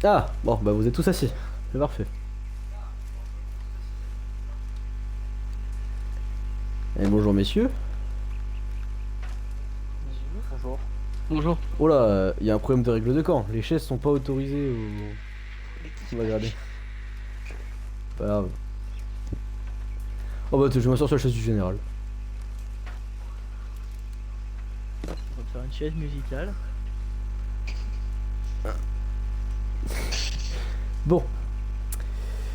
Ah, bon, bah vous êtes tous assis. C'est parfait. Et bonjour messieurs. Bonjour. Bonjour. Oh là, il y a un problème de règle de camp. Les chaises sont pas autorisées au... On va regarder. Pas grave. Oh bah je m'assois sur la chaise du général. On va faire une chaise musicale. Bon.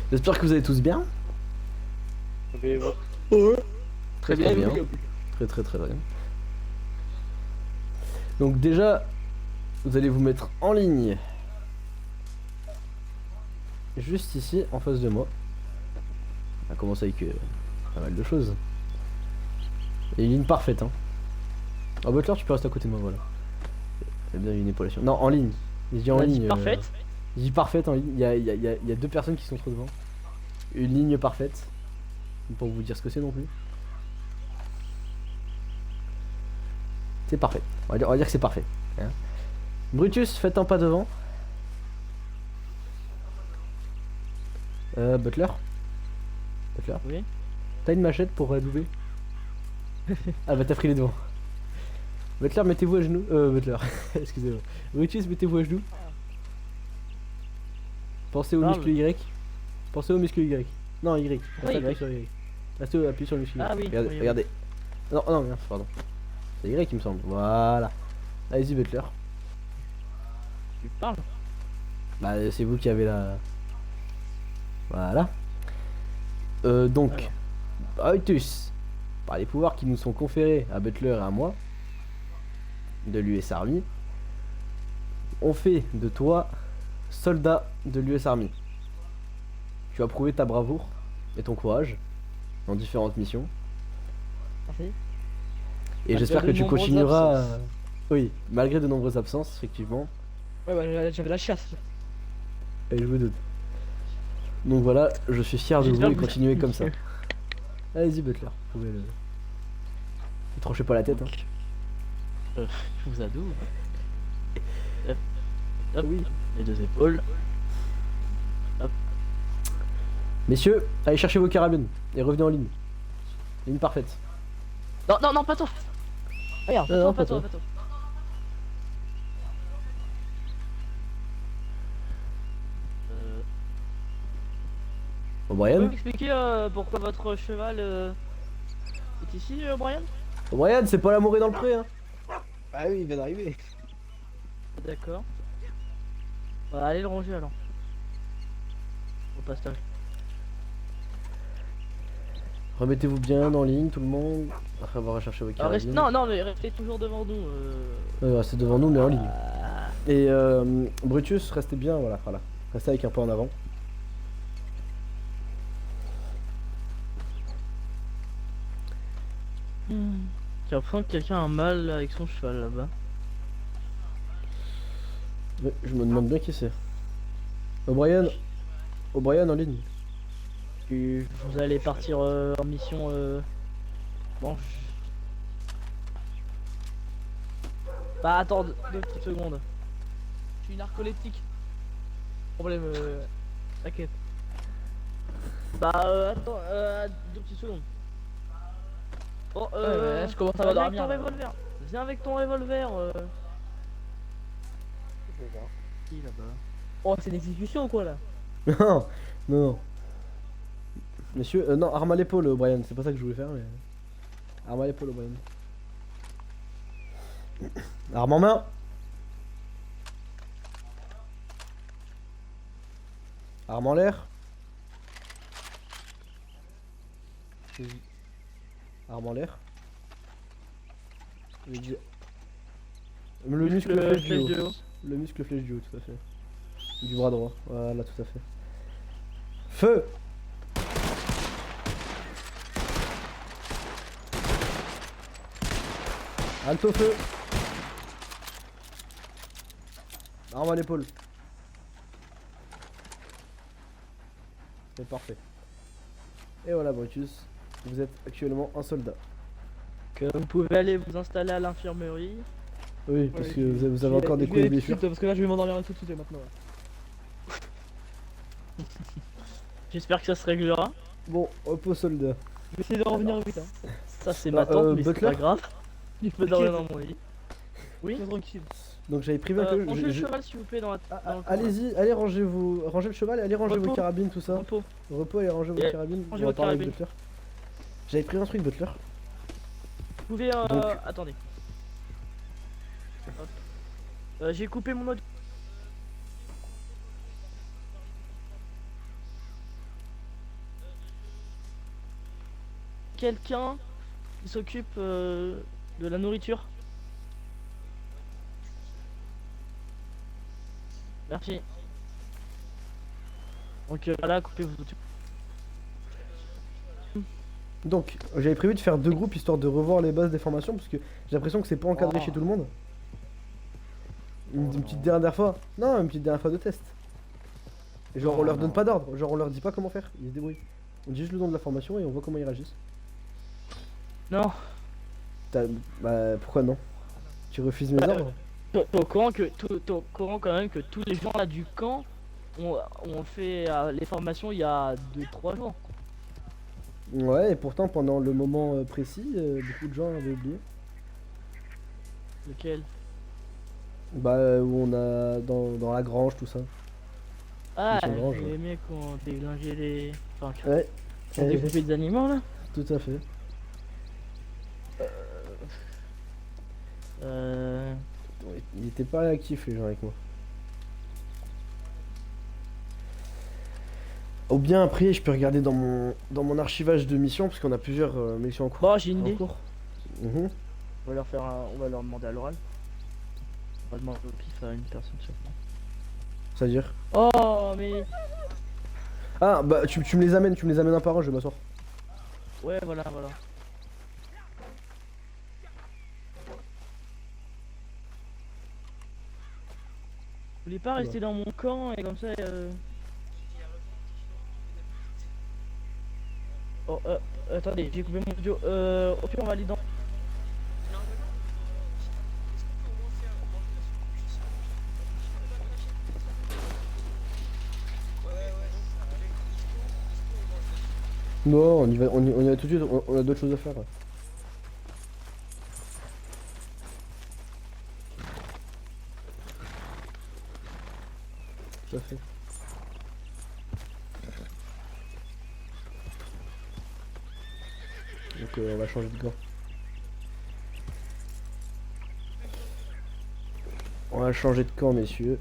J'espère que vous allez tous bien. Très bien. Très très très bien. Donc déjà, vous allez vous mettre en ligne. Juste ici, en face de moi. On va commencer avec pas mal de choses. Et une ligne parfaite, hein. Oh Butler, tu peux rester à côté de moi, voilà. Il y a bien une épaulation. Non, en ligne. Je dis en On a dit ligne. parfaite. Je dis parfaite en ligne. Il y a deux personnes qui sont trop devant. Une ligne parfaite. Pour vous dire ce que c'est non plus. C'est parfait. On va dire que c'est parfait. Hein. Brutus, faites un pas devant. Butler. Butler. Oui. T'as une machette pour doubler. Ah bah t'as pris les devants. Butler, mettez-vous à genoux. Butler, excusez-moi. Brutus, mettez-vous à genoux. Pensez au Parle. muscle Y. Pensez au muscle Y. Non, Y. Oui, Restez Y. sur Y. Restez appuyez sur le muscle Y. Ah oui, Regardez. oui. Regardez. Non, non, merde, pardon. C'est Y il me semble. Voilà. Allez-y, Butler. Tu parles. Bah, c'est vous qui avez la. Voilà. Donc, Brutus, par les pouvoirs qui nous sont conférés à Butler et à moi, de l'US Army, on fait de toi soldat de l'US Army. Tu as prouvé ta bravoure et ton courage dans différentes missions. Merci. Et Malgré j'espère que de tu nombreuses continueras. absences. Oui, malgré de nombreuses absences, effectivement. Ouais, bah, j'avais la chasse. Et je vous doute. Donc voilà, je suis fier de vous J'espère et que vous- continuez comme ça. Allez-y, Butler. Vous pouvez le. Ne tranchez pas la tête, hein. Je vous adoube. Hop. Hop. Oui. Les deux épaules. Messieurs, allez chercher vos carabines et revenez en ligne. Ligne parfaite. Non, non, non, pas toi. Regarde, Non, pas pas toi, toi. pas toi. Vous O'Brien pouvez m'expliquer pourquoi votre cheval est ici, Brian? O'Brien, c'est pas l'amour est dans le pré, hein. Ah oui, il vient d'arriver. D'accord. Bah, allez le ranger alors. Au pastage. Remettez-vous bien en ligne, tout le monde. Après avoir recherché vos Alors, carabines. non, non, mais restez toujours devant nous. Restez devant nous, mais en ligne. Ah. Et Brutus, restez bien, voilà. Restez avec un peu en avant. J'ai l'impression que quelqu'un a mal avec son cheval là-bas. Ouais, je me demande bien qui c'est. O'Brien en ligne. Puis vous allez partir en mission blanche. Bah attends, deux petites secondes. Je suis narcoleptique. Problème, t'inquiète. Bah attends, deux petites secondes. Bon, je commence à dormir. Viens avec ton revolver. Viens avec ton revolver. Qui là-bas? Oh, c'est une exécution ou quoi là? Non, non. Messieurs, non, arme à l'épaule, O'Brien. C'est pas ça que je voulais faire, mais. Arme à l'épaule, O'Brien. Arme en main. Arme en l'air. Arme en l'air. Le muscle flèche du haut. Le muscle flèche du haut, tout à fait. Du bras droit, voilà, tout à fait. Feu! Alto feu! Arme à l'épaule. C'est parfait. Et voilà, Brutus, vous êtes actuellement un soldat. Que vous pouvez aller vous installer à l'infirmerie. Oui, parce que vous avez encore des coups de blessure. Parce que là je vais m'endormir tout de suite maintenant. J'espère que ça se réglera. Bon, repos soldat. Je vais essayer de revenir vite. Hein. Ça, c'est ma Ah, tante, mais c'est Butler pas grave. Je peux dormir dans mon lit. Oui, tranquille. Donc j'avais prévu que. Rangez le cheval, s'il vous plaît, dans la. Ah, dans le coin, allez-y, allez rangez le cheval, allez ranger vos Repos. carabines, tout là. ça. Repos. Repos, allez ranger vos Et carabines. rangez On va vos parler avec carabines. Butler. J'avais prévu un truc, Butler. Vous pouvez. Donc- Attendez. Hop. J'ai coupé mon audio. Quelqu'un qui s'occupe de la nourriture. Merci. Donc voilà, coupez vos audio. Donc, j'avais prévu de faire deux groupes histoire de revoir les bases des formations parce que j'ai l'impression que c'est pas encadré Oh. chez tout le monde. Une Oh petite non. dernière fois. Non, une petite dernière fois de test. Et genre, on Oh leur non. donne pas d'ordre. Genre, on leur dit pas comment faire. Ils se débrouillent. On dit juste le nom de la formation et on voit comment ils réagissent. Non. Bah, pourquoi non? Tu refuses mes ordres? T'es au courant que t'es au courant quand même que tous les gens là du camp ont fait les formations il y a 2-3 jours. Ouais, et pourtant, pendant le moment précis, beaucoup de gens avaient oublié. Lequel? Bah, où on a dans la grange, tout ça. Ah, Ils sont granges, les mecs qui ont déglingué les. Enfin, Ouais, qui ont découpé des animaux là. tout à fait. Ouais, ils étaient pas réactifs, les gens avec moi. Ou bien après, je peux regarder dans mon archivage de missions, parce qu'on a plusieurs missions en cours. Bon, j'ai une En idée. cours. Mhm. On va leur faire on va leur demander à l'oral. On va demander au pif à une personne chaque fois. C'est-à-dire? Oh, mais. Ah, bah tu me les amènes un par un, je vais m'asseoir. Ouais, voilà, voilà. Vous voulez pas rester dans mon camp et comme ça. Oh, attendez, j'ai coupé mon audio. Au pire, on va aller dans. Non, on y va tout de suite, on a d'autres choses à faire. Là. Tout à fait. Donc on va changer de gant. On va changer de camp, messieurs.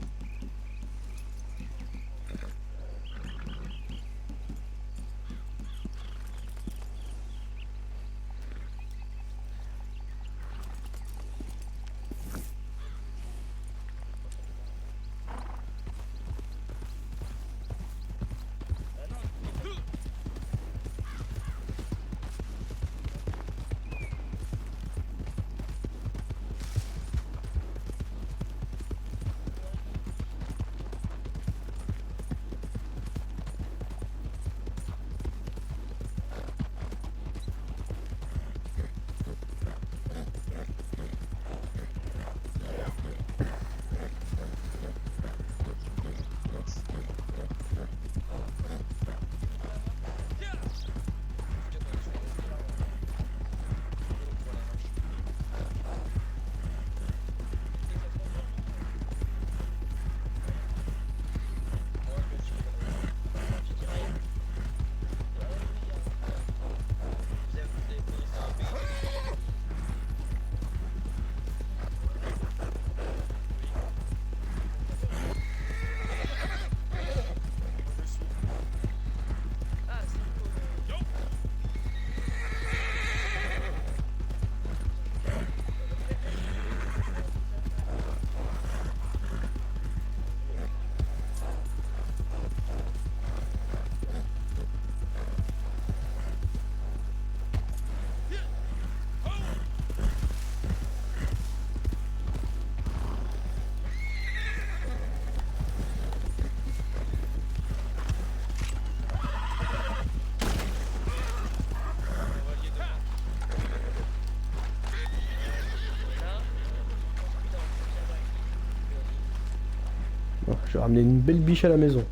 Bon, je vais ramener une belle biche à la maison.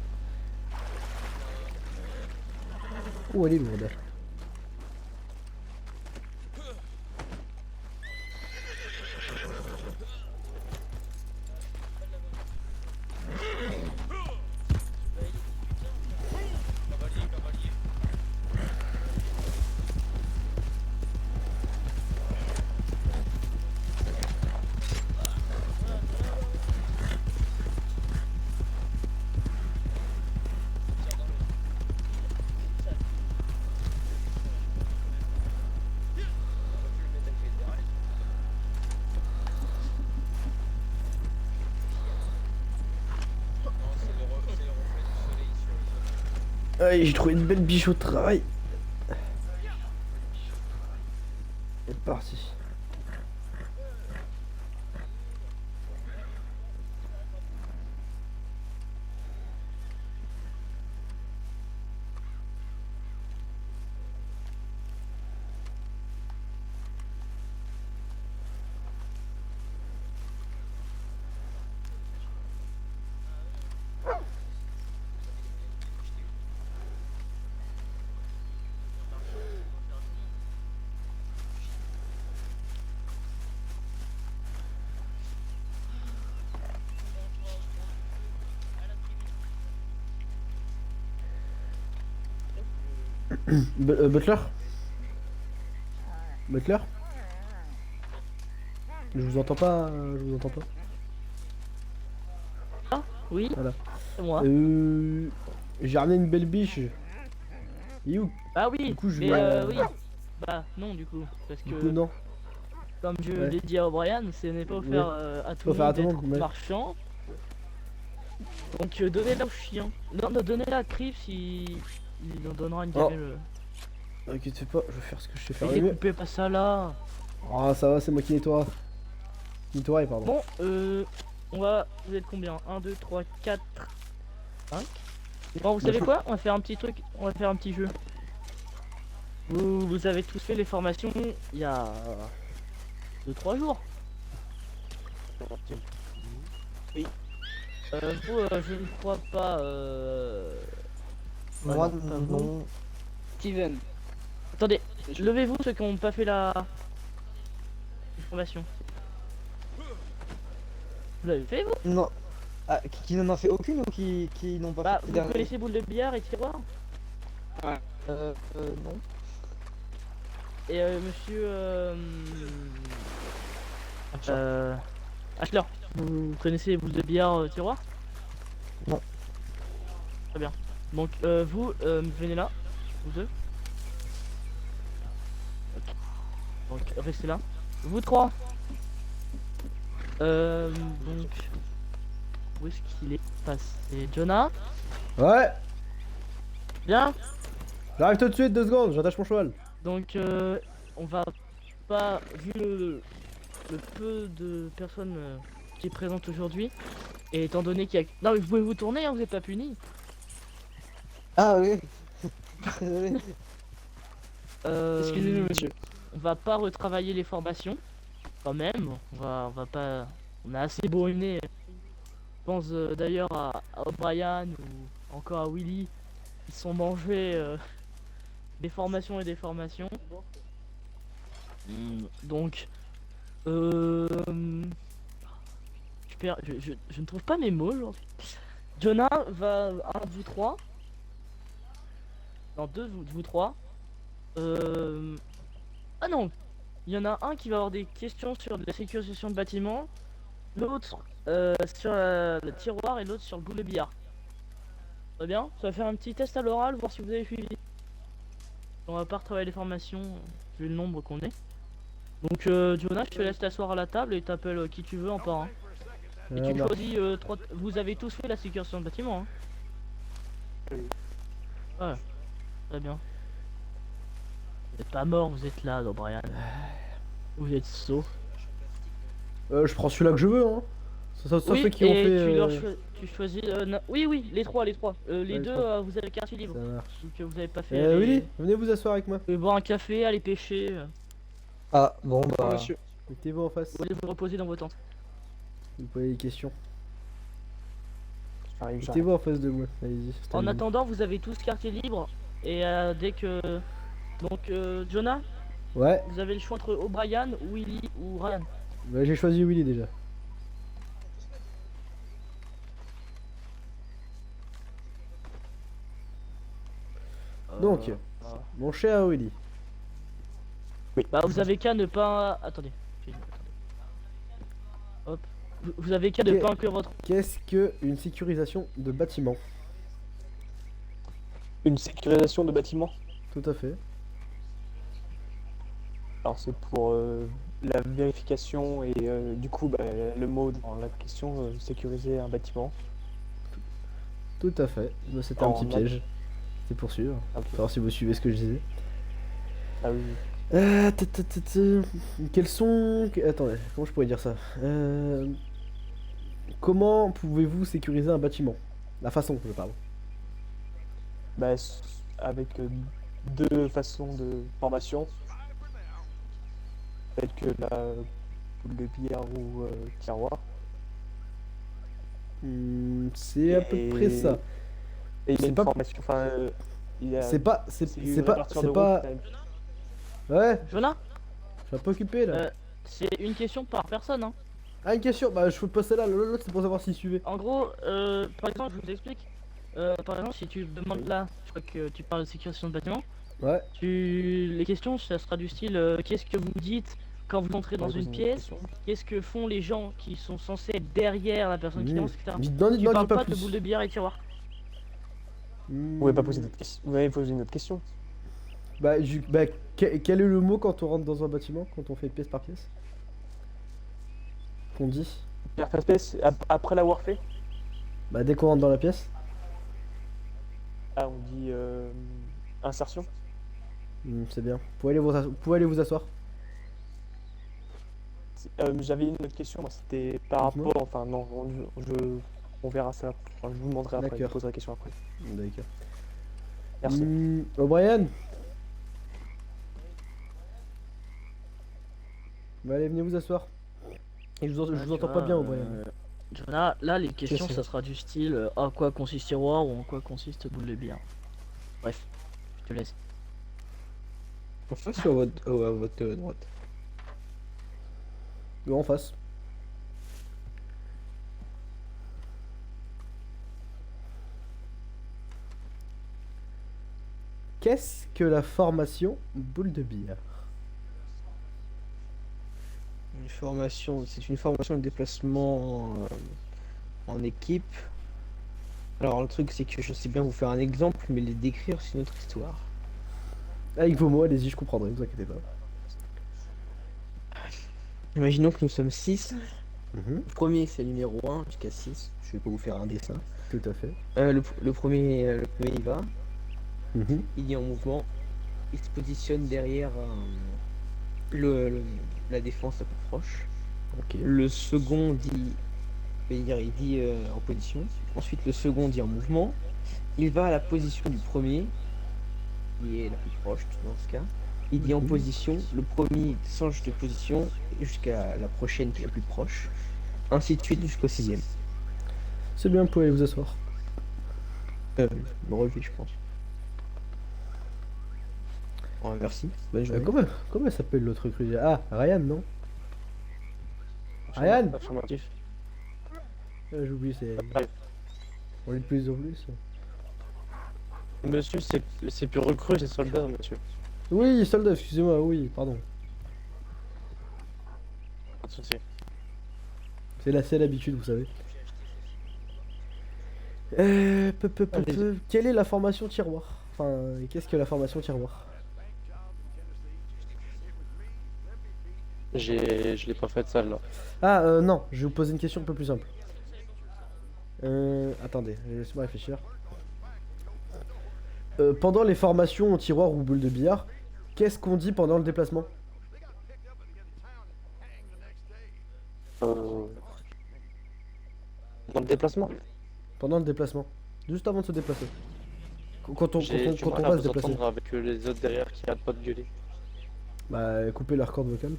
Oh, elle est lourde. Allez, j'ai trouvé une belle biche au travail. C'est parti. Butler? Butler? Je vous entends pas, je vous entends pas. Ah, oui, Voilà. c'est moi. J'ai ramené une belle biche. You? Ah oui, du coup, je mais vais- oui. Bah non du coup, parce Du que coup, non. comme je Ouais. l'ai dit à O'Brien, ce n'est pas offert à tout le offert à monde tout le d'être monde, ouais. marchand. Donc donnez-la au chien. Non, non, donnez-la à Crips, il en donnera une Oh. gamelle. T'inquiète pas, je vais faire ce que je sais faire Mais le mieux. découpez pas ça là. Oh, ça va, c'est moi qui nettoie. Nettoie, pardon. Bon, on va... Vous êtes combien? 1, 2, 3, 4, 5. Bon, vous savez quoi? On va faire un petit truc, on va faire un petit jeu. Vous avez tous fait les formations il y a 2-3 jours. Oui. Vous, je ne crois pas. Moi, non, pas vous. non. Steven. Attendez, levez-vous ceux qui n'ont pas fait la formation. Vous l'avez fait vous? Non. Ah, qui n'en a fait aucune ou qui n'ont pas Bah, fait vous dernier. connaissez boule de billard et tiroir? Non. Et monsieur Ashler, vous connaissez les boules de billard tiroir? Non. Très bien. Donc vous venez là, vous deux. Ok. Donc restez là. Vous trois. Donc où est-ce qu'il est passé? Jonah? Ouais, Bien. j'arrive tout de suite, 2 secondes, j'attache mon cheval. Donc on va pas, vu le peu de personnes qui est présente aujourd'hui, et étant donné qu'il y a... Non mais vous pouvez vous tourner, hein, vous êtes pas puni. Ah oui. Désolé. Excusez-nous monsieur. On va pas retravailler les formations, quand même, on va pas... On a assez brûlé. Je pense d'ailleurs à O'Brien ou encore à Willy, ils se sont mangés des formations et des formations. Donc, je ne trouve pas mes mots aujourd'hui. Jonah va, un de vous trois. Non, deux de vous trois. Ah non, il y en a un qui va avoir des questions sur la sécurisation de bâtiments, l'autre sur le tiroir et l'autre sur le boule de billard. Très bien, ça va faire un petit test à l'oral, voir si vous avez suivi. On va pas retravailler les formations, vu le nombre qu'on est. Donc Jonah, je te laisse t'asseoir à la table et t'appelles qui tu veux en part. Hein. Et tu choisis trois... Vous avez tous fait la sécurisation de bâtiment, hein? Ouais, très bien. Vous êtes pas mort, vous êtes là, O'Brien. Vous êtes sot. Je prends celui-là que je veux, hein. Ça Oui, ceux qui ont et fait. tu choisis... oui, oui, les trois. Les les deux, trois. vous avez carte libre. Ça marche. Donc vous avez pas fait... Willy, venez vous asseoir avec moi. Vous pouvez boire un café, aller pêcher. Ah bon bah. Monsieur. Mettez-vous en face. Vous allez vous reposer dans vos tentes. Vous posez des questions. J'arrive. Mettez-vous en face de moi. Allez-y. c'est à En vous. attendant, vous avez tous quartier libre. Et dès que... Donc, Jonah, Ouais, vous avez le choix entre O'Brien, Willy ou Ryan. bah, j'ai choisi Willy déjà. Donc, mon cher Willy. Bah, vous avez qu'à ne pas... Attendez. Hop. Vous avez qu'à ne Ok. pas inclure votre... Qu'est-ce que une sécurisation de bâtiment? Une sécurisation de bâtiment. Tout à fait. Alors c'est pour la vérification et du coup bah, le mot dans la question sécuriser un bâtiment. Tout à fait. Bah, c'était un En petit mode- piège. C'était pour suivre. Ok. Savoir si vous suivez ce que je disais. Ah oui. Quels sont... Attendez, comment je pourrais dire ça? Comment pouvez-vous sécuriser un bâtiment? La façon, je parle. Bah, avec deux façons de formation, telles que la boule de billard ou tiroir. C'est à peu près ça. Et il y C'est a une pas- formation, enfin, il y a, C'est pas... C'est c'est une c'est pas... répartition C'est de pas... route, quand même. Ouais, Jonah, je suis un peu occupé là. c'est une question par personne, hein. Ah, une question, bah je peux passer là, l'autre c'est pour savoir s'il suivait. En gros, par exemple, je vous explique. Par exemple, si tu demandes là, je crois que tu parles de sécurisation de bâtiment, Ouais, les questions, ça sera du style qu'est-ce que vous dites quand vous entrez dans Ouais, une poser pièce, question. qu'est-ce que font les gens qui sont censés être derrière la personne qui Mmh. lance, etc. Non, Tu non, parles dis pas pas de plus. boule de billard et tiroir. Vous pouvez pas poser d'autres questions. Vous m'avez posé une autre question. Bah, quel est le mot quand on rentre dans un bâtiment, quand on fait pièce par pièce? Qu'on dit? Pierre Faspès, après l'avoir fait, Bah, dès qu'on rentre dans la pièce. ah, on dit insertion. C'est bien. Vous pouvez aller vous asseoir. J'avais une autre question, moi, c'était par Dites-moi. rapport, enfin non, on verra ça. Enfin, je vous demanderai après, je D'accord. vous poserai la question après. D'accord. Merci. O'Brien. Bah, allez, venez vous asseoir. Et je vous entends pas bien, O'Brien. Jonah, là, les questions, c'est ça sera du style en quoi consiste tiroir ou en quoi consiste boule de billard. Bref, je te laisse. En face ou à votre droite? En face. Qu'est-ce que la formation boule de billard? Une formation, c'est une formation de déplacement en équipe. Alors le truc c'est que je sais bien vous faire un exemple, mais les décrire c'est une autre histoire. Avec vos mots, allez-y, je comprendrai, vous inquiétez pas. Imaginons que nous sommes 6. Mhm, Le premier c'est le numéro 1 jusqu'à 6. Je vais pas vous faire un dessin. tout à fait. Le premier il va, Mhm, il est en mouvement, il se positionne derrière la défense la plus proche. ok. Le second dit, il dit en position. Ensuite, le second dit en mouvement. Il va à la position du premier, qui est la plus proche dans ce cas. Il dit en Mhm. position. Le premier change de position jusqu'à la prochaine qui est la plus proche. Ainsi de suite jusqu'au sixième. C'est bien, vous pouvez aller vous asseoir. Me relever, je pense. Oh, merci. Bonne journée. Comment s'appelle l'autre recrue déjà? Ah, Ryan, non? Ryan. Affirmatif. J'oublie, c'est... On est de plus en plus. Monsieur, c'est plus recrue, c'est soldat, monsieur. Oui, soldat, excusez-moi, oui, pardon. Pas de souci. C'est l'habitude, vous savez. Quelle est la formation tiroir? Enfin, qu'est-ce que la formation tiroir? Je l'ai pas faite celle-là. Ah, non, je vais vous poser une question un peu plus simple. Attendez, laissez-moi réfléchir. Pendant les formations au tiroir ou boule de billard, qu'est-ce qu'on dit pendant le déplacement? Dans le déplacement. Pendant le déplacement. Juste avant de se déplacer. Quand on J'ai du mal à va se vous déplacer. entendre avec les autres derrière qui arrêtent pas de gueuler. Bah, couper leur corde vocale.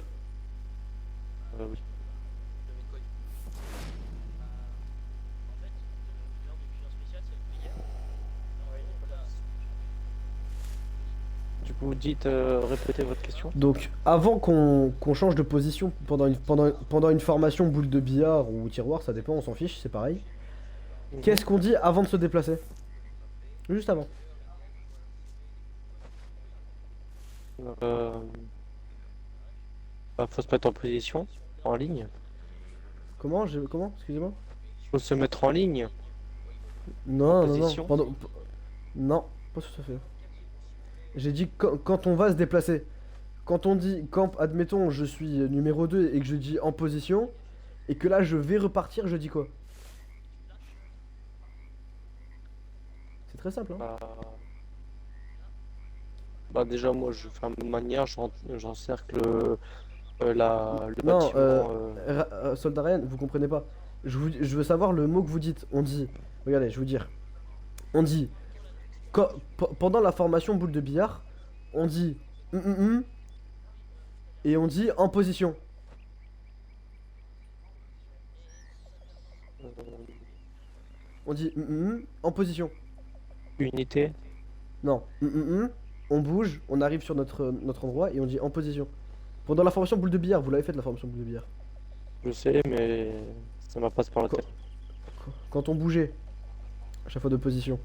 Oui. Vous dites, répétez votre question. Donc, avant qu'on change de position pendant une formation boule de billard ou tiroir, ça dépend, on s'en fiche, c'est pareil. Qu'est-ce qu'on dit avant de se déplacer? Juste avant. Euh, faut se mettre en position, en ligne. Comment? Excusez-moi? Faut se mettre en ligne. Non, non, non. Position. Non, pas tout à fait. J'ai dit quand on va se déplacer. Quand on dit, quand, admettons, je suis numéro 2 et que je dis en position, et que là je vais repartir, je dis quoi? C'est très simple, hein. Déjà, moi, je fais ma manière, j'encercle le Non, bâtiment. soldat Ryan, vous comprenez pas. Je veux savoir le mot que vous dites. On dit, regardez, je vais vous dire. On dit, pendant la formation boule de billard, on dit et on dit en position. On dit en position. Unité. Non, on bouge, on arrive sur notre endroit et on dit en position. Pendant la formation boule de billard, vous l'avez fait la formation boule de billard. Je sais, mais ça m'a passé par la tête. Quand on bougeait, à chaque fois de position.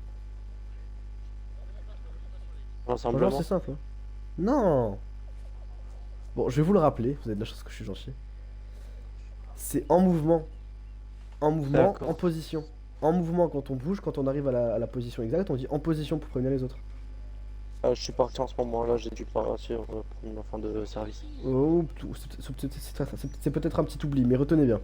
Franchement, Rassemblement. c'est simple, hein. Non. Bon, je vais vous le rappeler, vous avez de la chance que je suis gentil. C'est en mouvement. En mouvement, D'accord. en position. En mouvement quand on bouge, quand on arrive à la position exacte, on dit en position pour prévenir les autres. Je suis parti en ce moment-là, j'ai dû partir pour ma fin de service. Oh, c'est peut-être un petit oubli, mais retenez bien.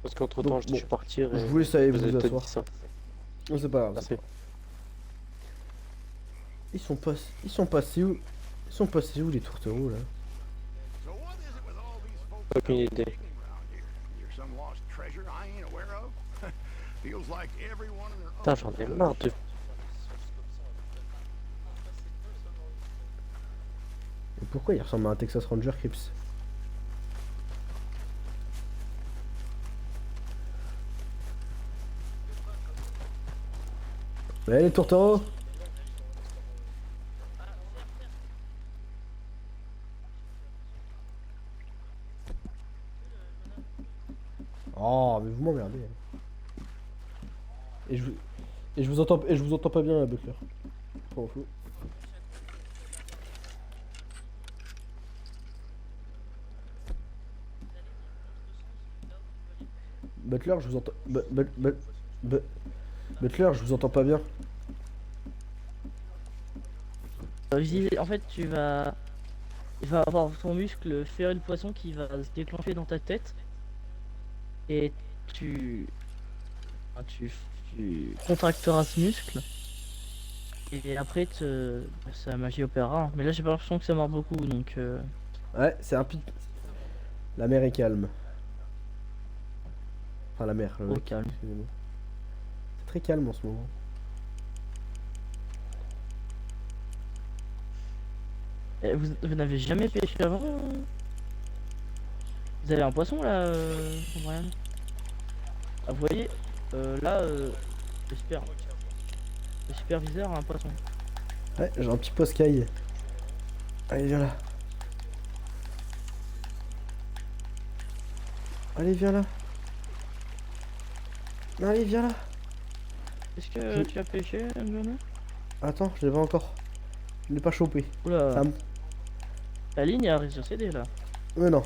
Parce qu'entre temps, Donc, je dû partir Je et vous laisse aller vous avez vous peut-être asseoir. dit ça. Non, c'est pas grave. Merci. Ils sont passés où? Ils sont passés où les tourtereaux là? So what is it with all these folks Aucune idée. around here? You're some lost treasure I ain't aware of? Feels like everyone in their Putain, own j'en ai marre de... Et pourquoi il ressemble à un Texas Ranger Crips? Ouais, les tourtereaux? Oh, mais vous m'emmerdez. Et je vous entends pas bien, Butler. Trop flou. Butler, je vous entends. Butler, je vous entends pas bien. En fait, il va avoir ton muscle ferré le poisson qui va se déclencher dans ta tête. Et tu contracteras ce muscle. Et après, sa magie opérera. Mais là, j'ai pas l'impression que ça marche beaucoup, donc... Ouais, c'est un pic. La mer est calme. Enfin, la mer. Au calme. Excusez-moi. C'est très calme en ce moment. Vous n'avez jamais pêché avant Vous avez un poisson là, Brian? Ah, vous voyez, là, le superviseur a un poisson. Ouais, j'ai un petit poscaille. Allez, viens là. Allez, viens là. Allez, viens là. Est-ce que tu as pêché, John? Attends, je l'ai pas encore. Je l'ai pas chopé. Oula, Ah, la ligne a rétrocédé là. mais non.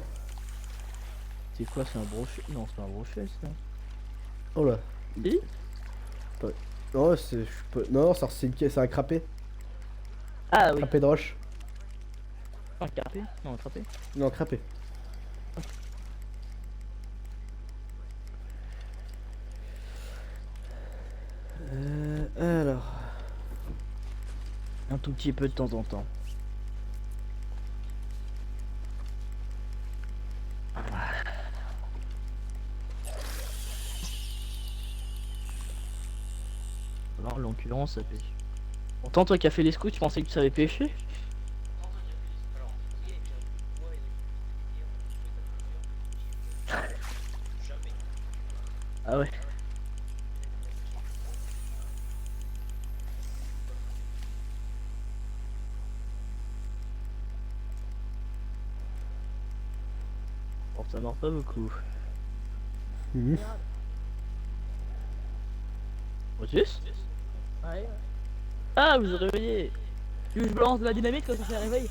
C'est quoi, c'est un brochet? Non, c'est pas un brochet ça. Oh là. Si? Non, c'est. Non, ça c'est un crapé. Ah oui, Crapé de roche. un carpé? Non, un crapé. Non, crapé. Alors. Un tout petit peu de temps en temps. Alors, l'occurrence, ça pêche. Pourtant, toi qui as fait les scouts, tu pensais que tu savais pêcher? Ah ouais. ça mord pas beaucoup. Mhm. Brutus? Ouais. Ah, vous êtes réveillé. Tu veux que je balance de la dynamite quand ça fait un réveil?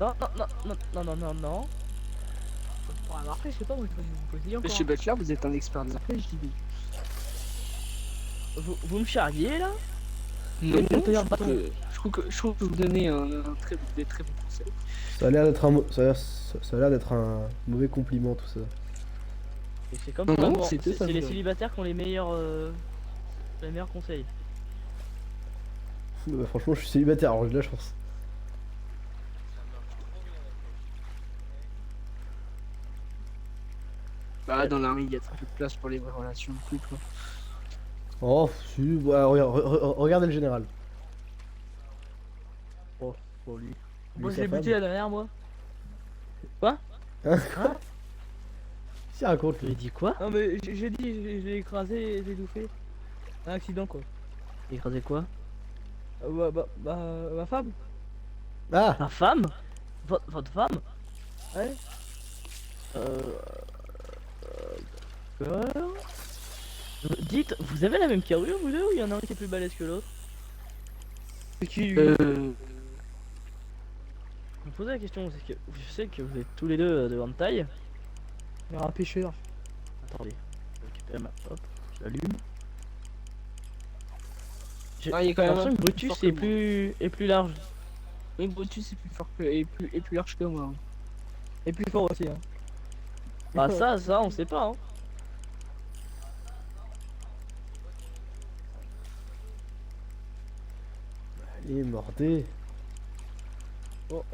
Non, non, non, non, non, non, non, non. Pour avoir fait, je sais pas, moi je peux vous poser encore. Monsieur Butler, vous êtes un expert des arpèges, je dis. Vous me charriez là? Non, Quel teneur je de bâton? je trouve que vous donnez des très bons conseils. Ça a l'air d'être ça a l'air d'être un mauvais compliment tout ça. Et c'est comme Non, pour non, l'amour, c'est c'est tout à les fait. célibataires qui ont les meilleurs conseils. Bah, franchement, je suis célibataire, alors j'ai de la chance. Bah, dans l'armée, il y a très peu de place pour les vraies relations de couple. Oh, si, ouais, regardez le général. Pour lui. Lui, Moi sa j'ai buté femme. la dernière moi. Hein, Hein? si, raconte J'ai lui. dit quoi? Non mais j'ai dit, j'ai écrasé, j'ai étouffé. Un accident quoi. Écrasé quoi? Ma femme. Ah, Ma femme? Votre femme? Ouais. Quoi? Dites, vous avez la même carrure vous deux ou il y en a un qui est plus balèze que l'autre? C'est qui lui? Je me posais la question, c'est que je sais que vous êtes tous les deux de grande taille. Il y aura un pêcheur. Attendez, je vais récupérer ma hop, je l'allume. J'ai Ah, il y a quand même l'impression un que peu Brutus fort que est plus large. Oui, Brutus est plus fort que, et plus large que moi. Oui. Et plus fort aussi. Hein. Bah ça on sait pas. Hein. allez, mordez. Bon,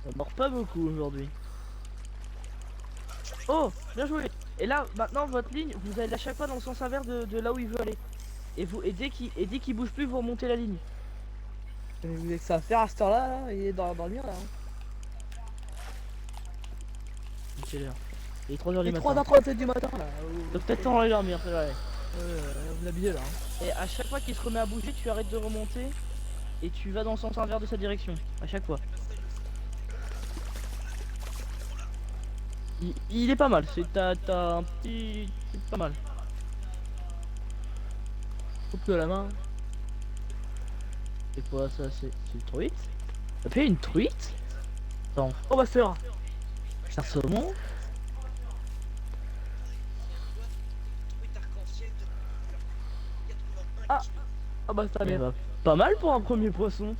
ça mord pas beaucoup aujourd'hui. Oh, bien joué. Et là, maintenant, votre ligne, vous allez à chaque fois dans le sens inverse de là où il veut aller. Et dès qu'il bouge plus, vous remontez la ligne. Vous avez que ça à faire à cette heure-là, là, il est dans le mur, là. Hein. Quelle heure? Il est 3h du matin. 3h37 du matin, là. Donc peut-être temps d'aller dormir, c'est vrai. Vous l'habillez, là. Hein. Et à chaque fois qu'il se remet à bouger, tu arrêtes de remonter. Et tu vas dans le sens inverse de sa direction. À chaque fois. Il est pas mal, t'as un petit... C'est pas mal. Coupe-le à la main. C'est quoi ça? C'est une truite? T'as fait une truite? Attends. Oh bah c'est un saumon. Ah. Ah bah ça merde. Pas mal pour un premier poisson.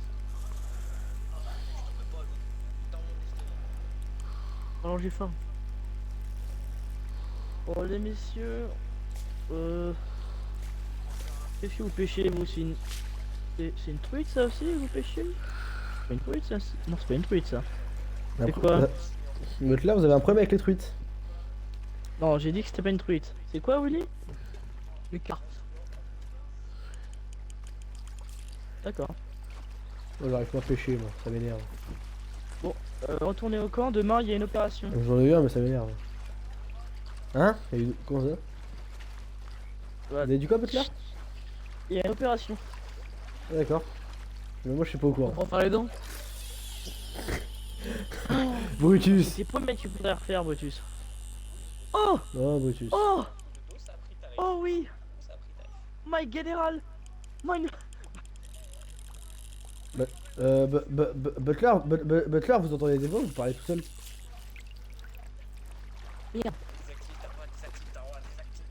Alors j'ai faim. Bon les messieurs, qu'est-ce que vous pêchez vous? C'est une truite ça aussi vous pêchez? C'est pas une truite ça? Non c'est pas une truite ça. C'est quoi? Donc là, vous avez un problème avec les truites. Non j'ai dit que c'était pas une truite. C'est quoi Willy? Le carpe. D'accord. Oh, j'arrive pas à pêcher, moi, ça m'énerve. Retournez au camp, demain il y a une opération. J'en ai eu un, mais ça m'énerve. Hein? Comment ça? Vous avez du quoi, Butler? Il y a une opération. Ah, d'accord. Mais moi, je suis pas au courant. On va faire les dents. Brutus! C'est pas le mec qu'il faudrait refaire Brutus. Oh! Oh, Brutus. Oh! Oh oui! My général! My... Butler, vous entendez des voix ou vous parlez tout seul?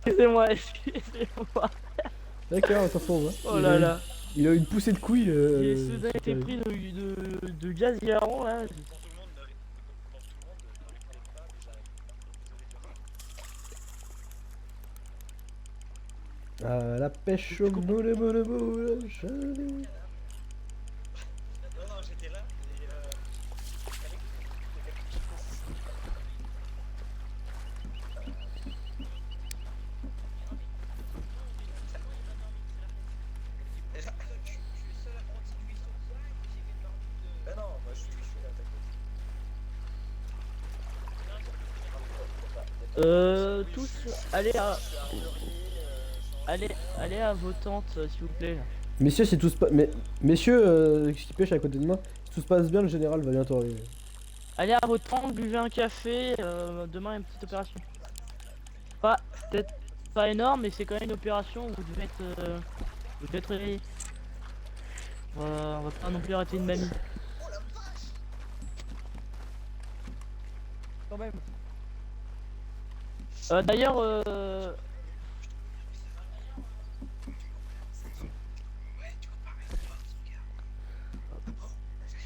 Excusez-moi, excusez-moi. D'accord, on s'en fout, hein. Oh là là. Il a eu une poussée de couilles. J'ai soudain été pris de gaz hilarant là. À la pêche au boule, boule, boule, Tous, allez à vos tentes s'il vous plaît. Messieurs, si tout se passe... Messieurs, qui pêchent à côté de moi, si tout se passe bien, le général va bientôt arriver. Allez à votre temps, buvez un café, demain une petite opération. Pas, peut-être pas énorme, mais c'est quand même une opération où vous devez être réveillé. On va pas non plus arrêter une mamie. Quand même. D'ailleurs,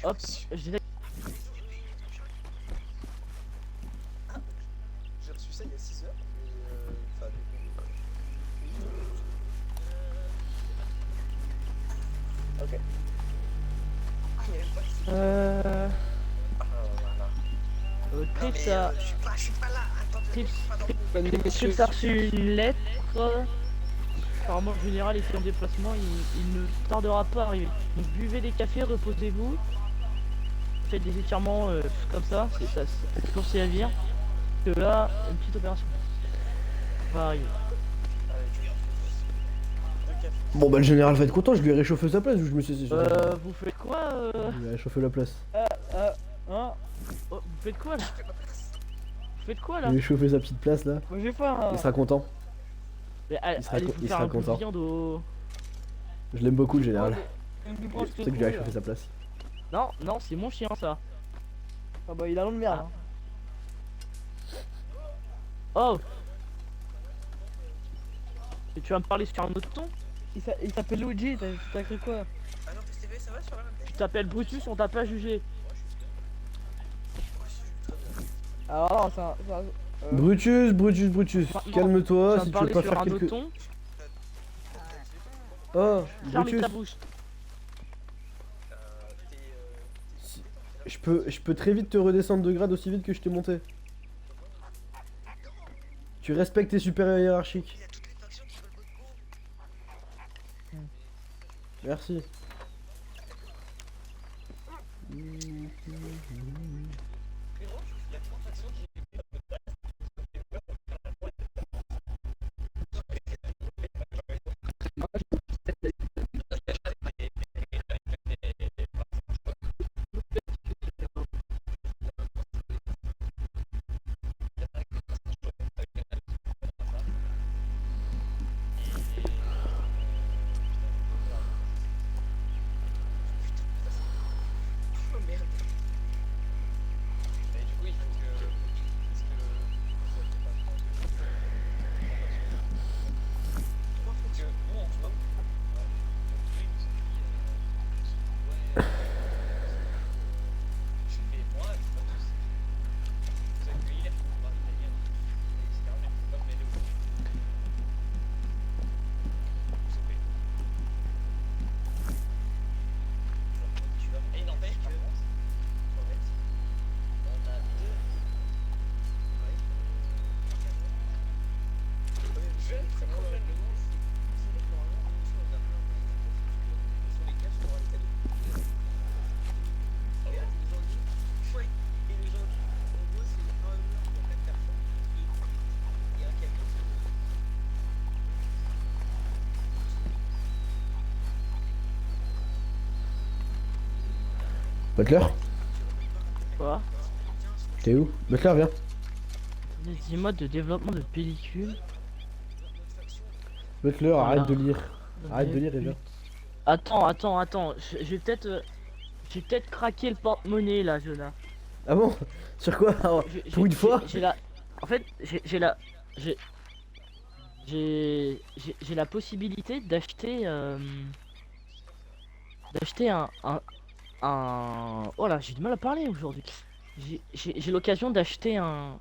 hop, j'ai J'ai reçu ça il y a 6 heures. Ok. Ah, il y a même pas de site. Voilà. Trips Non, a... mais, je suis pas là. Attendez, Trips, pas dans Mesdames et messieurs, Trips a reçu une lettre. Apparemment le général est en déplacement, il ne tardera pas à arriver. Donc buvez des cafés, reposez-vous. Faites des étirements comme ça, c'est toujours sévir. Que là, une petite opération va arriver. Bon bah le général va être content, je lui ai réchauffé sa place, je me suis... Vous faites quoi Je lui ai réchauffé la place. hein Oh, vous faites quoi là? Vous faites quoi Je là? lui ai réchauffé sa petite place là, moi j'ai pas il sera content. Mais il sera allez co- vous il faire sera un coup de content. viande au... Je l'aime beaucoup le général. un. C'est pour ça que je lui ai réchauffé sa place. Non, non, c'est mon chien ça. Ah bah il a l'eau de merde. Oh! Et tu vas me parler sur un autre ton? Il s'appelle Luigi, t'as cru quoi? Ah non, PSTV, ça va sur la même Tu t'appelles Brutus, on t'a pas jugé. Alors non, ça. Brutus, Brutus, Enfin, non, calme-toi tu vas si me tu veux parler pas sur faire un autre quelque... ton. Oh, Ferme Brutus, ta bouche. je peux très vite te redescendre de grade aussi vite que je t'ai monté. Tu respectes tes supérieurs hiérarchiques. Il y a toutes les factions qui veulent votre go. Merci. Frérot, il y a 3 factions qui. Oh merde. Et du coup, il faut que. Est-ce que. Trois factions. Nous, on voit. Je fais moi, je vois tous. Vous accueillir pour voir l'italien, etc. Mais je peux pas me mêler au Vous savez. Tu vas. Et il n'empêche que. En fait, on a deux. Ouais. Je très probablement. Sur les caches, on aura les cadeaux. Et là, ils nous ont dit. Ouais. Et les gens, en gros, c'est un mur pour 4 personnes. Et un camion. Butler, Quoi? t'es où? Butler, viens. Des 10 modes de développement de pellicule. Butler, Voilà. arrête de lire. Arrête de lire et viens. Attends. Je vais peut-être craquer le porte-monnaie là, Jonah. Ah bon? Sur quoi? Alors, J'ai- pour une j'ai- fois? j'ai la... En fait, j'ai la possibilité d'acheter oh là, j'ai du mal à parler aujourd'hui. J'ai l'occasion d'acheter un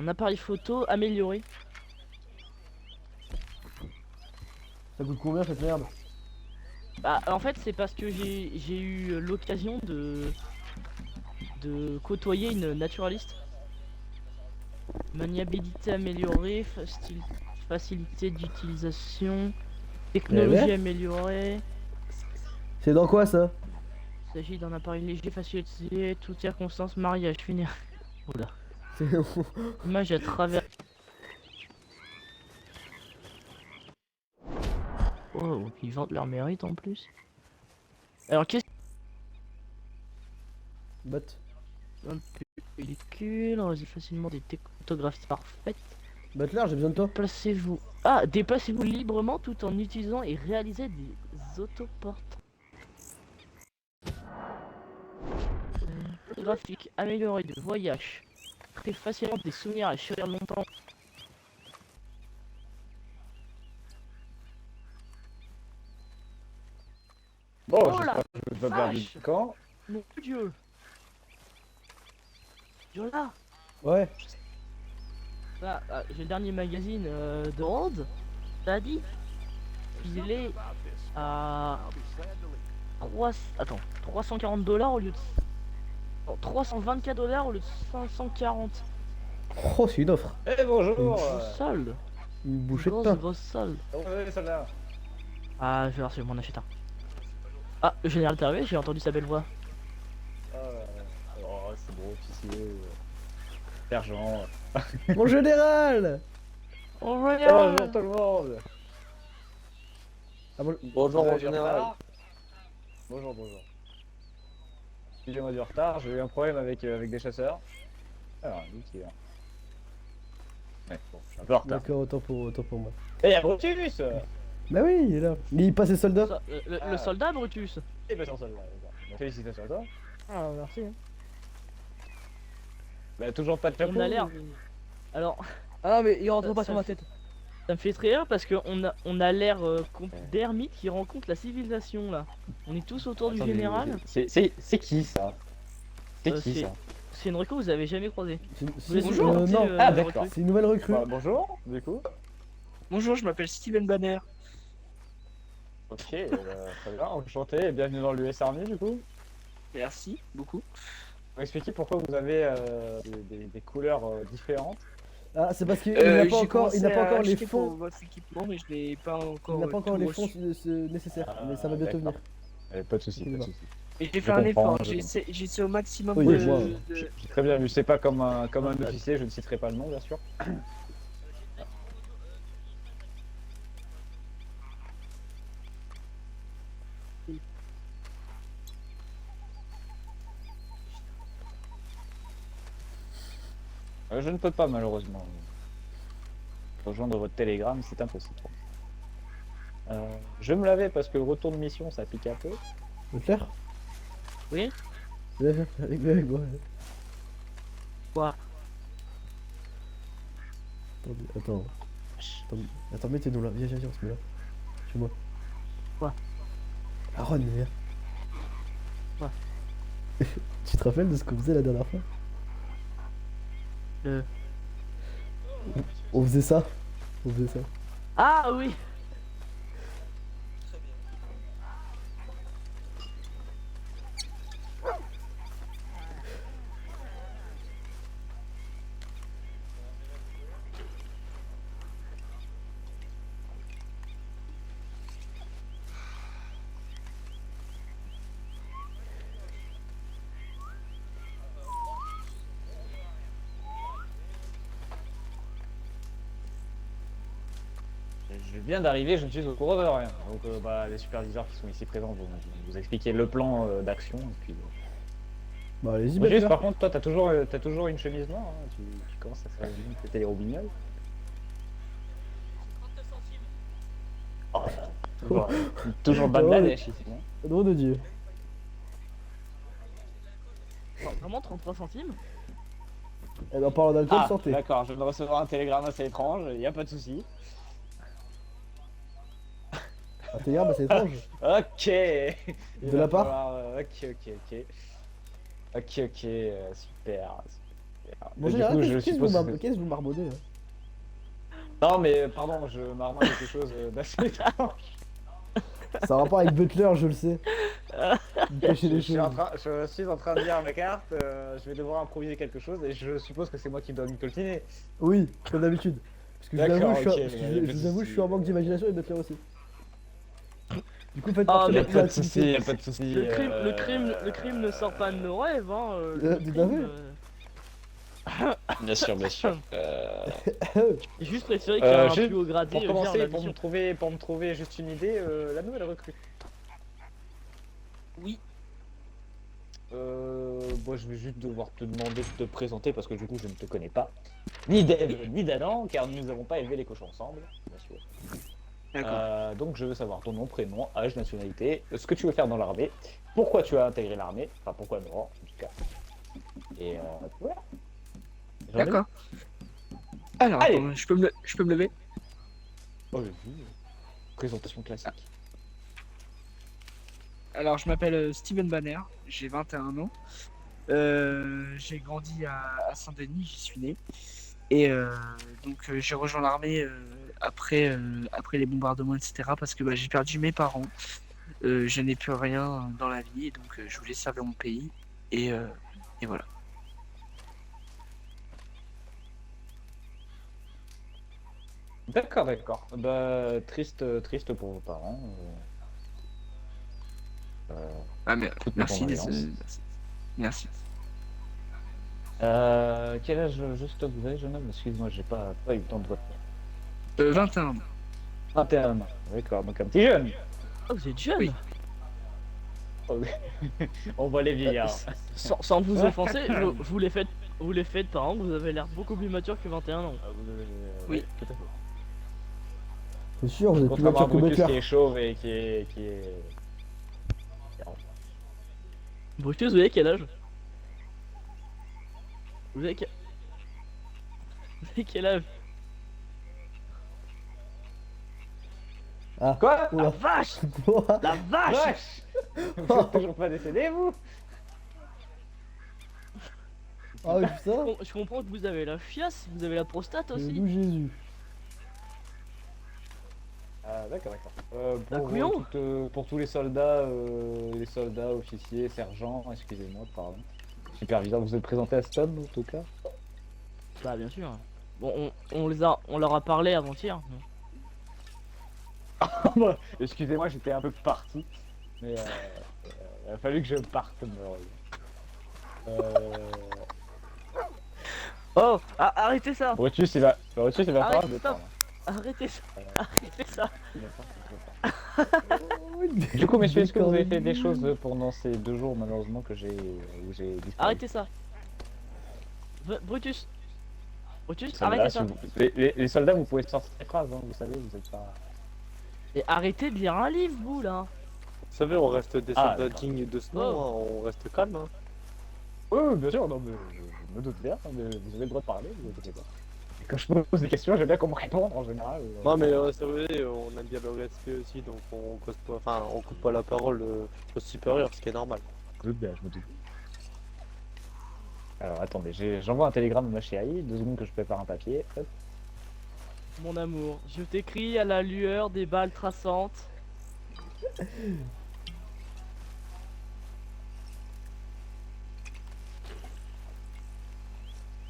appareil photo amélioré. Ça coûte combien cette merde? Bah, en fait, c'est parce que j'ai eu l'occasion de côtoyer une naturaliste. Maniabilité améliorée, facilité d'utilisation, technologie ouais. améliorée. C'est dans quoi ça? Il s'agit d'un appareil léger, facile à utiliser, toutes circonstances, mariage, funérailles. Oula. C'est... Image à travers. Oh, ils vendent leur mérite en plus. Alors qu'est-ce Bot. qu'un pellicule, on réalise facilement des photographies parfaites. Butler, j'ai besoin de toi. Placez-vous. Ah, déplacez-vous librement tout en utilisant et réalisez des autoportraits. Graphique, amélioré de voyage. Très facilement des souvenirs à chérir longtemps. Bon, Oh j'espère la que je vais pas perdre vache. du camp. Mon dieu. Voilà. Ouais. Là, j'ai le dernier magazine de Rhodes. T'as dit il est à 340 $ au lieu de... non, 324 $ au lieu de 540. Oh, c'est une offre. Eh bonjour Grosse solde. Une bouchée de Grosse, pain. grosse solde. Comment vous allez, soldat? Ah, je vais voir si je m'en achète un. Ah, le général est arrivé, j'ai entendu sa belle voix. Oh, c'est bon, officier. Sergent. Mon général. Oh, Bonjour tout le monde. Ah, bon... Bonjour, Vous mon avez du général. retard Bonjour, bonjour. Excusez-moi du retard, j'ai eu un problème avec des chasseurs. Alors, lui qui est là. Ouais, bon, je suis un peu en retard. D'accord, autant pour moi. Et y'a Brutus Bah oui, il est là. Mais il passe ses soldats. Le soldat Brutus. Et bah, c'est un soldat, d'accord. Bah, félicitations à toi. Ah, merci. Bah, toujours pas de chapeau. On a l'air. Alors. Ah, mais il rentre pas sur ma tête. Ça me fait très rire parce qu'on a l'air d'ermite qui rencontre la civilisation là. On est tous autour du Attendez, général. C'est qui ça? C'est qui c'est- ça? C'est une recrue que vous avez jamais croisée. C'est- Vous laissez c'est- présenter, non, Ah, la d'accord. recrue. c'est une nouvelle recrue. Bah, bonjour, du coup. Bonjour, je m'appelle Steven Banner. Ok, très bien, enchanté et bienvenue dans l'US Army du coup. Merci beaucoup. Vous m'expliquez pourquoi vous avez des couleurs différentes? Ah, c'est parce qu'il n'a pas encore, il n'a pas encore les pour fonds. votre équipement, mais je n'ai pas encore. Il n'a pas encore tout les reçu. fonds nécessaires, Ah, mais ça va bientôt d'accord. venir. Pas de soucis, pas de Excusez-moi. soucis. Et j'ai Je fait un comprends, effort. je J'essaie au maximum Oui, de. moi, de- J'ai très bien vu, c'est pas comme un officier, je ne citerai pas le nom bien sûr. Je ne peux pas malheureusement rejoindre votre télégramme, c'est impossible. Je vais me laver parce que le retour de mission ça pique un peu. Butler. Oui. Viens, viens, avec moi. Quoi? Attends. Attends, mettez-nous là. Viens, on se met là. Chez moi. Quoi? Aaron, viens. Quoi? Tu te rappelles de ce qu'on faisait la dernière fois? On faisait ça. On faisait ça. Ah oui. Je viens d'arriver, je ne suis au courant de rien. Donc les superviseurs qui sont ici présents vont vous expliquer le plan d'action. Et puis, Bah, allez-y, Brutus, Butler. par contre, toi, t'as toujours une chemise noire. Hein. Tu commences à faire une péter les robignoles. Oh, toujours Bangladesh ici. Hein. Nom de Dieu. Non, vraiment 33 centimes? Eh ben, en parlant d'alcool, Ah, santé. d'accord, je viens de recevoir un télégramme assez étrange, il n'y a pas de souci. Ah, t'es grave, bah, c'est étrange. Ok. Il De va la part falloir, Ok, super. Bon, Du général, coup, je qu'est-ce que suppose vous que- qu'est-ce que vous marmonnez là? Non, mais pardon, je marmonne quelque chose d'assez étrange. Ça a rapport avec Butler, je le sais. Vous cachez les Je suis en choses. train de lire mes cartes, je vais devoir improviser quelque chose et je suppose que c'est moi qui dois m'y coltiner. Oui, comme d'habitude. Parce que je vous D'accord, avoue, ok, parce que mais je pas de vous avoue, je soucis. suis en manque d'imagination et Butler aussi. Du coup, faites Ah, partie de mais la Pas de créativité. soucis, pas de soucis. Le crime ne sort pas de nos rêves, hein. du crime, David. Bien sûr, bien sûr. J'ai juste préféré qu'il y ait un juste plus haut gradé Pour gère commencer, la pour mission. me trouver juste une idée, la nouvelle recrue. Oui. Moi, je vais juste devoir te demander de te présenter parce que du coup, je ne te connais pas. Ni d'Eve, ni d'Adam, car nous n'avons pas élevé les cochons ensemble, bien sûr. D'accord. Donc, je veux savoir ton nom, prénom, âge, nationalité, ce que tu veux faire dans l'armée, pourquoi tu as intégré l'armée, enfin, pourquoi non, en tout cas. Et voilà. J'en ai- D'accord. Alors, Allez. attends, je peux me lever? Oh, j'ai vu. Présentation classique. Alors, je m'appelle Steven Banner, j'ai 21 ans. J'ai grandi à Saint-Denis, j'y suis né. Et donc, j'ai rejoint l'armée après les bombardements, etc. Parce que bah, j'ai perdu mes parents. Je n'ai plus rien dans la vie, et donc je voulais servir mon pays. Et voilà. D'accord, d'accord. Bah, triste pour vos parents. Ah, mais Toutes mes merci, condoléances. merci. Quel âge juste vous avez, jeune homme? Excuse-moi, j'ai pas eu le temps de retenir. 21 ans. 21 ans, d'accord, donc un petit jeune. Oh, vous êtes jeune. Oui. On voit les vieillards. Sans vous offenser, vous les faites par an, vous avez l'air beaucoup plus mature que 21 ans. Oui. Tout à fait. C'est sûr, vous êtes plus Contrairement à mature que Brutus Butler. qui est chauve et qui est... Brutus, vous avez quel âge? Vous avez quel... Vous avez quel âge? Ah, Quoi? oula. Vache! Quoi? La vache! Vache! Vous êtes toujours pas décédé, vous? Ah oui, ça? Je comprends que vous avez la fiasse, vous avez la prostate aussi. D'où Jésus? D'accord, d'accord. Un couillon? Pour tous les soldats, officiers, sergents, excusez-moi, pardon. Superviseur, vous êtes présenté à Stom, en tout cas? Bah bien sûr. Bon, on leur a parlé avant-hier. Excusez-moi, j'étais un peu parti. Mais il a fallu que je parte, malheureusement. Oh, arrêtez ça! Brutus, il va falloir Arrête, le stop. prendre. Arrêtez ça! Arrêtez ça! Du coup, messieurs, est-ce que vous avez fait des choses pendant ces 2 jours, malheureusement, où j'ai disparu? Arrêtez ça! Brutus! Brutus, Soldats, arrêtez si ça! vous- les soldats, vous pouvez sortir des phrases, hein, vous savez, vous êtes pas... Et arrêtez de lire un livre, vous là! Vous savez, on reste des Ah, soldats d'accord. dignes de ce nom, Oh. hein, on reste calme. Hein. Oui, bien sûr, non, mais je me doute bien, mais vous avez le droit de parler, vous inquiétez pas. Et quand je me pose des questions, j'aime bien qu'on me réponde en général. Non, mais c'est vrai, on aime bien le respect aussi, donc on cause pas, enfin, on coupe pas la parole au supérieur, ce qui est normal. Je me doute bien, je me doute. Alors attendez, j'envoie un télégramme à ma chérie, 2 secondes que je prépare un papier. Hop. Mon amour, je t'écris à la lueur des balles traçantes.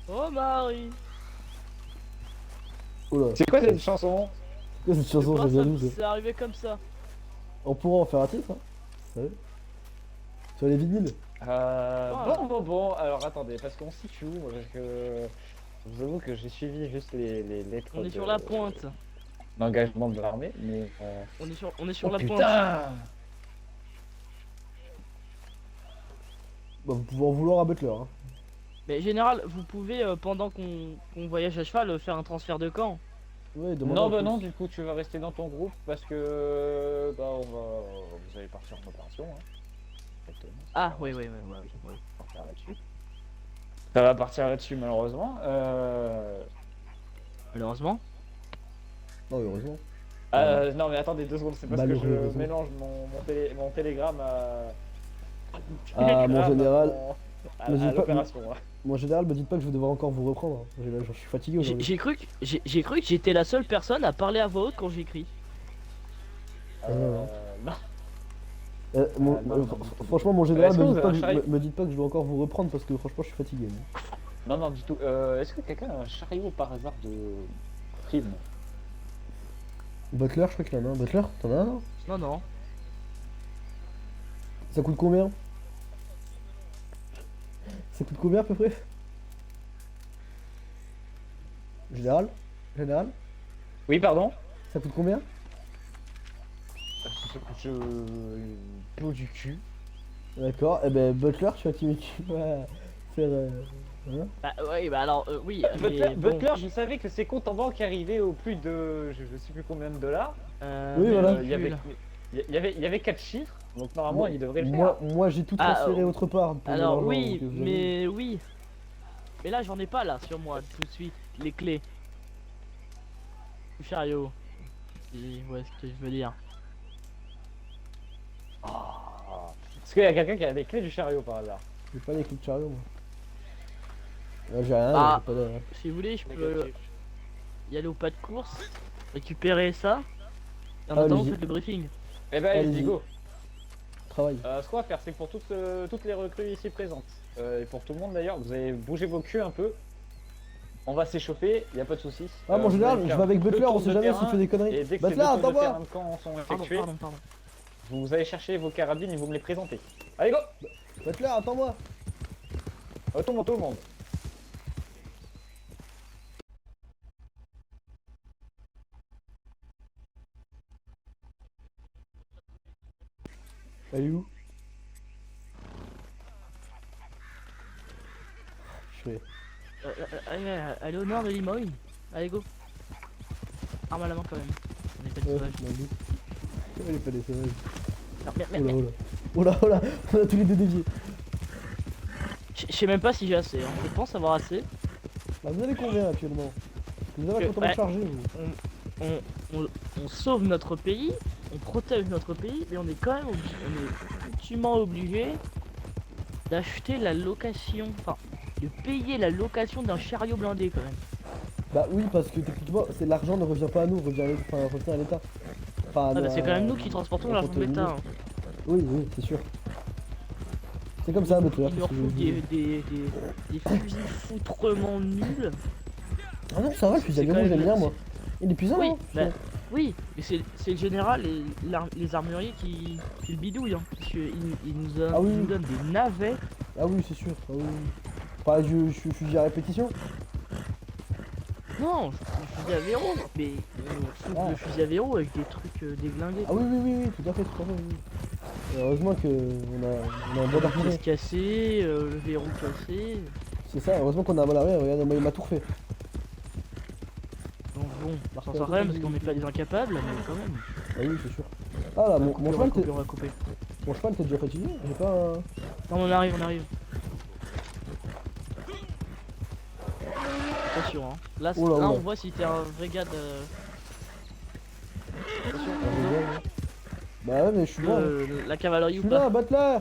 Oh Marie! Oula. C'est quoi cette chanson? C'est quoi cette chanson? Moi, Je jalouse. c'est arrivé comme ça. On pourra en faire un titre, hein? Sérieux? Sur les vinyles? Bon, alors attendez, parce qu'on se situe, moi, parce que je vous avoue que j'ai suivi juste les lettres On est sur la pointe. d'engagement de l'armée, mais... On est sur la pointe. putain! Bah, vous pouvez en vouloir à Butler, hein. Mais général, vous pouvez, pendant qu'on voyage à cheval, faire un transfert de camp. Ouais, demandez Non, un bah peu. non, du coup tu vas rester dans ton groupe parce que... Bah vous allez partir en opération, hein. Exactement. Ah, oui. Partir là-dessus. Ça va partir là-dessus malheureusement. Malheureusement. Non, heureusement. Non mais attendez 2 secondes, c'est parce que je Malheureusement. mélange mon télégramme à... Ah, mon général. à Mais j'ai pas- l'opération. Hein. Mon général, me dites pas que je vais devoir encore vous reprendre, hein. Je suis fatigué aujourd'hui. J'ai cru que j'étais la seule personne à parler à voix haute quand j'écris. Non. Franchement, mon général, Est-ce que me vous dites, pas avez que un je, me dites pas que je dois encore vous reprendre parce que franchement, je suis fatigué. moi. Non, du tout. Est-ce que quelqu'un a un chariot par hasard de crime? Butler, je crois qu'il y en a un. Butler, t'en as un, non? Non. Ça coûte combien? Ça coûte combien à peu près? Général? Général? Oui, pardon. Ça coûte combien? Je... Peau du cul. D'accord, et ben Butler, tu vas faire. Hein? Bah ouais, bah alors, oui. Butler, mais bon, Butler, je savais que ses comptes en banque arrivaient au plus de... Je sais plus combien de dollars. Oui, mais voilà. Il y avait... calcul. Il y avait 4 chiffres, donc normalement il devrait le faire. Moi j'ai tout Ah, transféré autre part. pour Alors l'argent, oui, donc, vous avez- mais oui. Mais là j'en ai pas là sur moi tout de suite les clés du chariot. Si vous voyez ce que je veux dire. Ah. Est-ce qu'il y a quelqu'un qui a les clés du chariot par hasard? J'ai pas les clés de chariot moi. Ouais, j'ai rien, Ah. j'ai pas de. Si vous voulez, je peux Négatif. y aller au pas de course, récupérer ça. Et en Ah, attendant, allez-y. faites le briefing. Eh ben, Allez-y. allez-y, go. Travail. Ce qu'on va faire, c'est que pour toutes les recrues ici présentes, et pour tout le monde d'ailleurs, vous allez bouger vos culs un peu. On va s'échauffer, y a pas de soucis. Ah, mon vous général, allez je faire vais avec deux Butler, on tours sait de jamais s'il terrain, fait des conneries. Et dès que ces Butler, deux tours de attends-moi. terrain de camp sont effectués, Pardon. vous allez chercher vos carabines et vous me les présentez. Allez, go. Butler, attends-moi. Tout le monde. Elle est où? Je fais. Allez au nord de Limoges. Allez go. Arme à la main quand même. On est pas des Ouais, sauvages. je m'en doute. Elle est pas des sauvages. Non, merde. Oh là, on a tous les deux déviés. Je sais même pas si j'ai assez. Hein. Je pense avoir assez. Bah, vous avez combien actuellement? Vous avez complètement Ouais. chargé vous. On sauve notre pays, on protège notre pays, mais on est quand même coutumement obligé d'acheter la location, enfin de payer la location d'un chariot blindé quand même. Bah oui, parce que techniquement, c'est l'argent ne revient pas à nous, revient à l'État. Enfin, Ah bah c'est quand même nous à- qui transportons à l'argent de l'État. hein. Oui, c'est sûr. C'est comme ça, Butler. Il leur qu'est-ce que faut je veux dire. des fusils foutrement nuls. Ah non, ça va, le fusil à C'est quand verrou, même- j'aime bien moi. Il est puissant, Oui, hein, bah, putain. oui, mais c'est le général et les armuriers qui le bidouillent. Hein, parce qu'ils Ah oui. ils nous donnent des navets. Ah oui, c'est sûr. Ah oui. Pas du fusil à répétition. Non, le fusil à verrou, mais on fout Ah. le fusil à verrou avec des trucs déglingués. Ah oui, tout à fait, oui. Et heureusement que on a un bon La artillerie. pièce cassée, le verrou cassé. C'est ça, heureusement qu'on a un bon artillerie, regarde, moi il m'a tout refait. Donc bon, on Marqué s'en un sort peu quand même comme parce qu'on n'est pas des incapables, mais quand même. Ah oui, c'est sûr. Ah là, mon cheval, On va couper. mon cheval t'es déjà fatigué? J'ai pas un... Non, on arrive. Attention, hein. Là, Oula, là oula. on voit si t'es un vrai gars de... Attention, Bah ouais, mais je suis là. la cavalerie Je ou suis pas. là, Butler.